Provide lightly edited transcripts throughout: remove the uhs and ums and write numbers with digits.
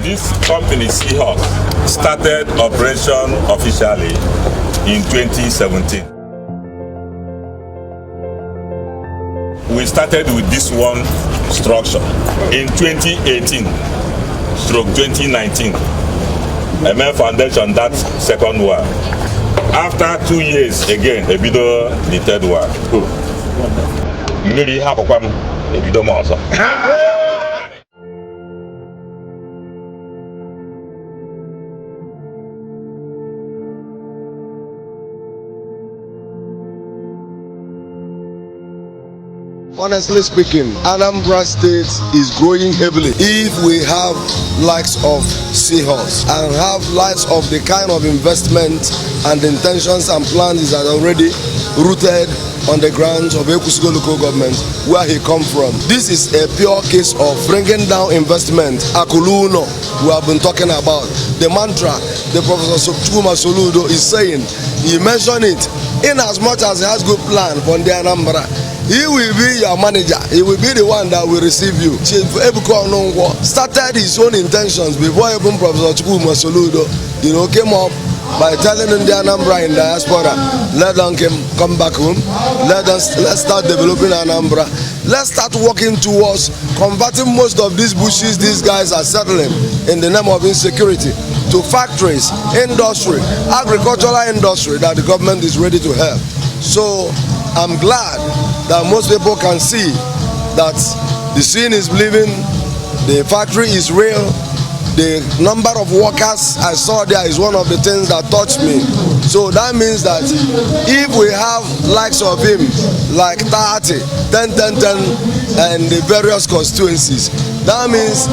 This company, Seahorse, started operation officially in 2017. We started with this one structure in 2018/2019. ML Foundation, that second one. After 2 years again, Ebido the third one. Maybe half of them, Ebido more. Honestly speaking, Anambra State is growing heavily if we have likes of Seahorse and have likes of the kind of investment and intentions and plans that are already rooted on the grounds of Ekusigo local government where he come from. This is a pure case of bringing down investment. Akuluno, we have been talking about. The mantra, the Professor Sokuma Soludo is saying, he mentioned it, in as much as he has good plan for the Anambra, he will be your manager. He will be the one that will receive you. Chief Ebuka Onunkwo started his own intentions before even Professor Sokuma Soludo, came up by telling the Anambra in diaspora, let them come back home. Let's start developing Anambra. Let's start working towards converting most of these bushes these guys are settling in the name of insecurity to factories, industry, agricultural industry that the government is ready to help. So I'm glad that most people can see that the scene is living, the factory is real. The number of workers I saw there is one of the things that touched me. So that means that if we have likes of him, like 30, 10, 10, 10, and the various constituencies, that means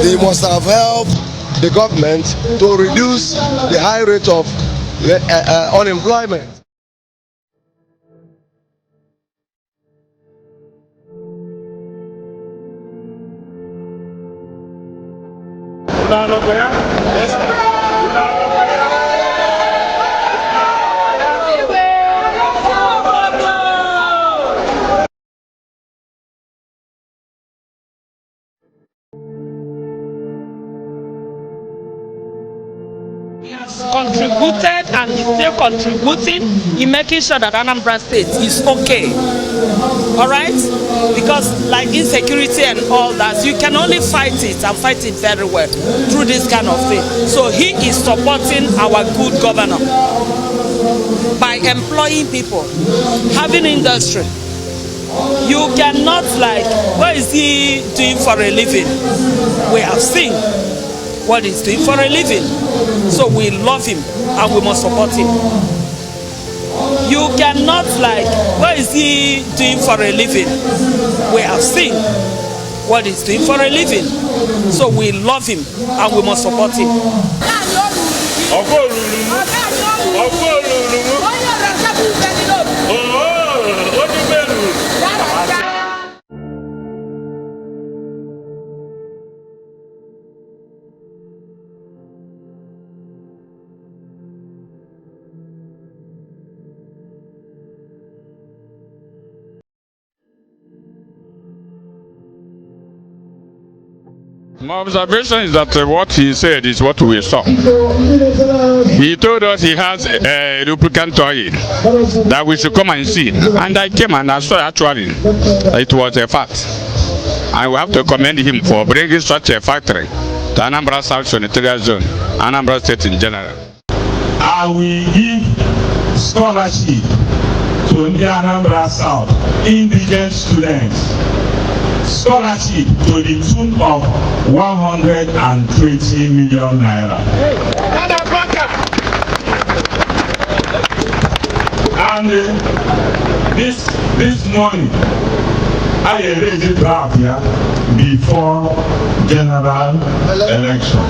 he must have helped the government to reduce the high rate of unemployment. Contributed and is still contributing in making sure that Anambra State is okay. Alright? Because like insecurity and all that, you can only fight it and fight it very well through this kind of thing. So he is supporting our good governor by employing people, having industry. You cannot what is he doing for a living? We have seen what he's doing for a living. So we love him and we must support him. You cannot what is he doing for a living? We have seen what he's doing for a living. So we love him and we must support him. My observation is that what he said is what we saw. He told us he has a replicant toy that we should come and see. And I came and I saw actually it was a fact. I will have to commend him for bringing such a factory to Anambra South Senatorial Zone, Anambra State in general. I will give scholarship to the Anambra South indigent students. Scholarship to the tune of 120 million naira. And this morning, I arranged it up here before general election.